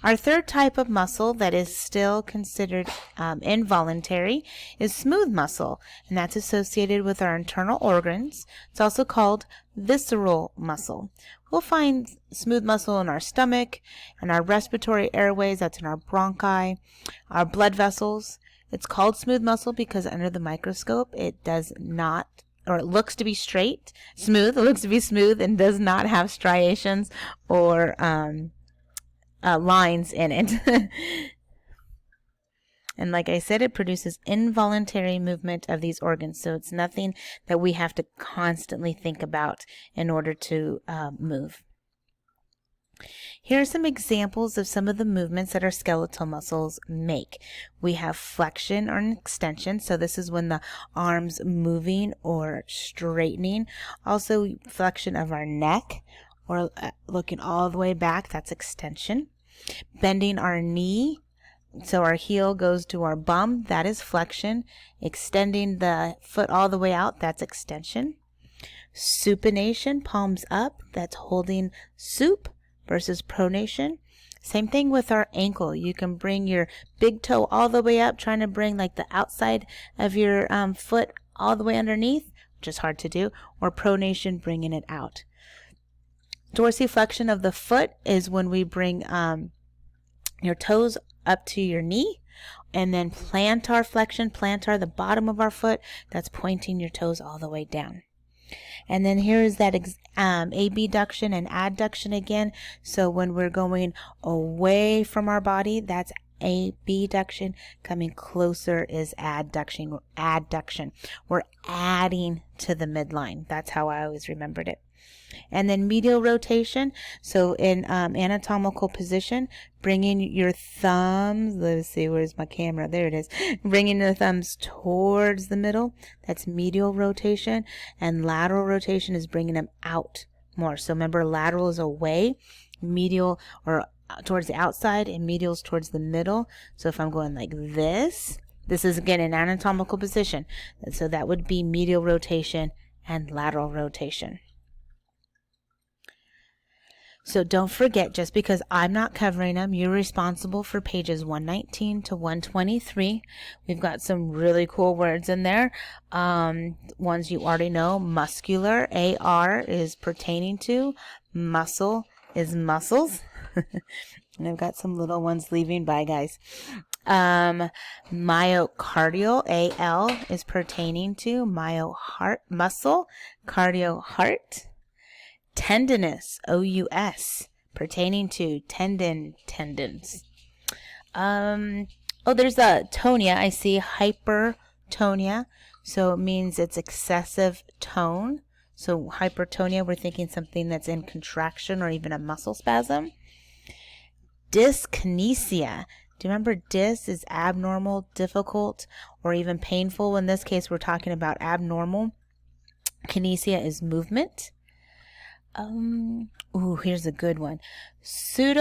Our third type of muscle that is still considered involuntary is smooth muscle, and that's associated with our internal organs. It's also called visceral muscle. We'll find smooth muscle in our stomach and our respiratory airways, that's in our bronchi, our blood vessels. It's called smooth muscle because under the microscope it does not, or it looks to be smooth, it looks to be smooth and does not have striations or lines in it. And like I said, it produces involuntary movement of these organs. So it's nothing that we have to constantly think about in order to move. Here are some examples of some of the movements that our skeletal muscles make. We have flexion or extension. So this is when the arm's moving or straightening. Also flexion of our neck or looking all the way back. That's extension. Bending our knee, so our heel goes to our bum, that is flexion. Extending the foot all the way out, that's extension. Supination, palms up, that's holding soup versus pronation. Same thing with our ankle. You can bring your big toe all the way up, trying to bring like the outside of your foot all the way underneath, which is hard to do, or pronation, bringing it out. Dorsiflexion of the foot is when we bring your toes up to your knee, and then plantar flexion, plantar, the bottom of our foot, that's pointing your toes all the way down. And then here is that abduction and adduction again. So when we're going away from our body, that's abduction. Coming closer is adduction. We're adding to the midline. That's how I always remembered it. And then medial rotation, so in anatomical position, bringing your thumbs, let's see, where's my camera? There it is. Bringing the thumbs towards the middle, that's medial rotation. And lateral rotation is bringing them out more. So remember, lateral is away, medial or towards the outside, and medial is towards the middle. So if I'm going like this is again an anatomical position. So that would be medial rotation and lateral rotation. So don't forget, just because I'm not covering them, you're responsible for pages 119 to 123. We've got some really cool words in there. Ones you already know. Muscular, AR, is pertaining to. Muscle is muscles. And I've got some little ones leaving. Bye, guys. Myocardial, AL, is pertaining to. Muscle, cardio, heart. Tendinous, OUS, pertaining to tendons. There's a tonia. I see hypertonia, so it means it's excessive tone. So hypertonia, we're thinking something that's in contraction or even a muscle spasm. Dyskinesia. Do you remember dys is abnormal, difficult, or even painful? In this case, we're talking about abnormal. Kinesia is movement. Here's a good one. Let's do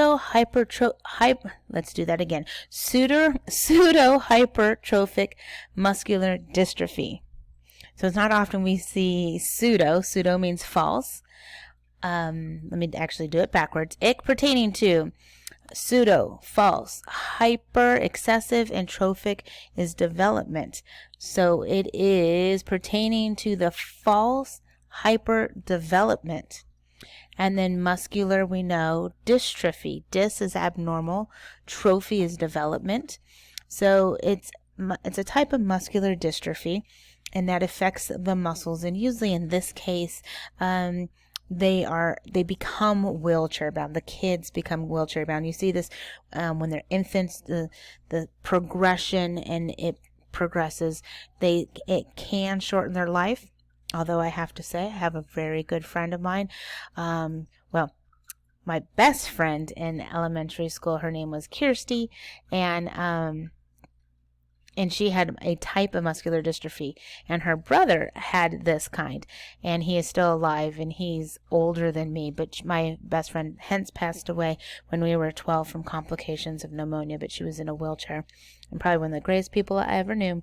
that again. Pseudo-hypertrophic muscular dystrophy. So it's not often we see pseudo. Pseudo means false. Let me actually do it backwards. Ick, pertaining to. Pseudo, false. Hyper, excessive, and trophic is development. So it is pertaining to the false hyper development. And then muscular, we know, dystrophy. Dys is abnormal. Trophy is development. So it's a type of muscular dystrophy, and that affects the muscles. And usually in this case, they become wheelchair bound. The kids become wheelchair bound. You see this when they're infants, the progression, and it progresses. It can shorten their life. Although I have to say, I have a very good friend of mine. My best friend in elementary school, her name was Kirsty, and she had a type of muscular dystrophy, and her brother had this kind, and he is still alive, and he's older than me, but my best friend hence passed away when we were 12 from complications of pneumonia, but she was in a wheelchair, and probably one of the greatest people I ever knew.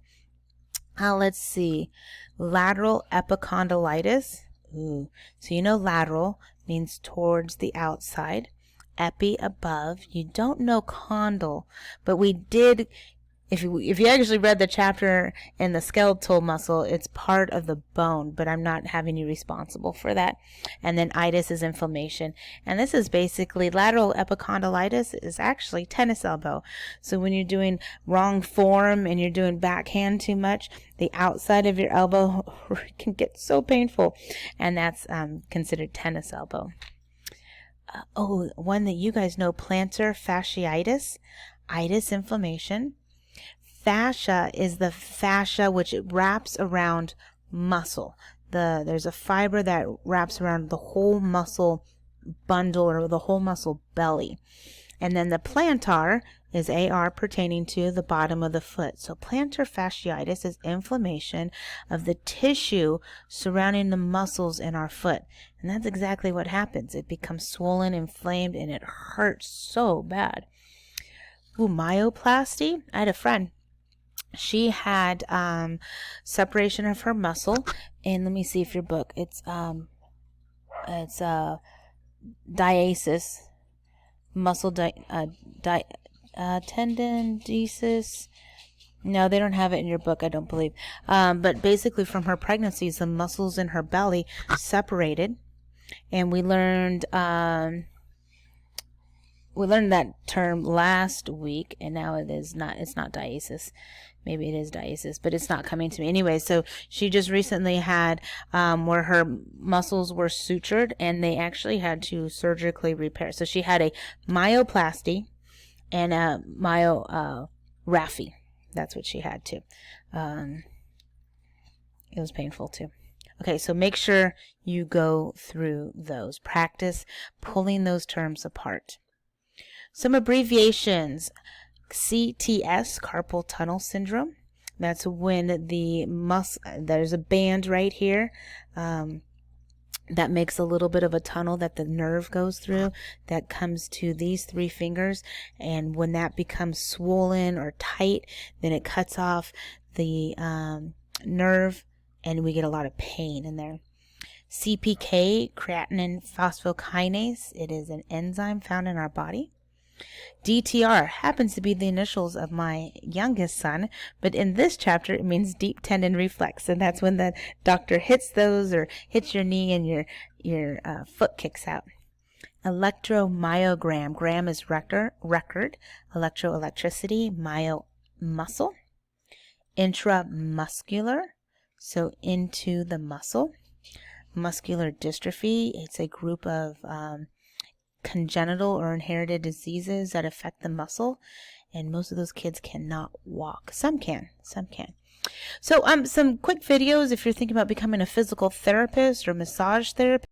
Let's see. Lateral epicondylitis. So you know lateral means towards the outside. epi above. You don't know condyle, but we did. If you actually read the chapter in the skeletal muscle, it's part of the bone, but I'm not having you responsible for that. And then itis is inflammation. And this is basically lateral epicondylitis is actually tennis elbow. So when you're doing wrong form and you're doing backhand too much, the outside of your elbow can get so painful. And that's considered tennis elbow. One that you guys know, plantar fasciitis, itis inflammation. Fascia is the fascia which it wraps around muscle. There's a fiber that wraps around the whole muscle bundle or the whole muscle belly. And then the plantar is AR pertaining to the bottom of the foot. So plantar fasciitis is inflammation of the tissue surrounding the muscles in our foot. And that's exactly what happens. It becomes swollen, inflamed, and it hurts so bad. Myoplasty. I had a friend. She had separation of her muscle, and let me see if your book. It's diasis, muscle tendinosis. No, they don't have it in your book, I don't believe. But basically, from her pregnancies, the muscles in her belly separated, and we learned that term last week, and now it's not diasis. Maybe it is diasis, but it's not coming to me. Anyway, so she just recently had where her muscles were sutured, and they actually had to surgically repair. So she had a myoplasty and a myorrhaphy. That's what she had too. It was painful too. Okay, so make sure you go through those. Practice pulling those terms apart. Some abbreviations. CTS, carpal tunnel syndrome. That's when there's a band right here that makes a little bit of a tunnel that the nerve goes through that comes to these 3 fingers. And when that becomes swollen or tight, then it cuts off the nerve, and we get a lot of pain in there. CPK, creatine phosphokinase. It is an enzyme found in our body. DTR happens to be the initials of my youngest son, but in this chapter it means deep tendon reflex, and that's when the doctor hits those or hits your knee and your foot kicks out. Electromyogram. Gram is record. Electroelectricity. Myo, muscle. Intramuscular, so into the muscle. Muscular dystrophy. It's a group of congenital or inherited diseases that affect the muscle, and most of those kids cannot walk. Some can. So some quick videos if you're thinking about becoming a physical therapist or massage therapist.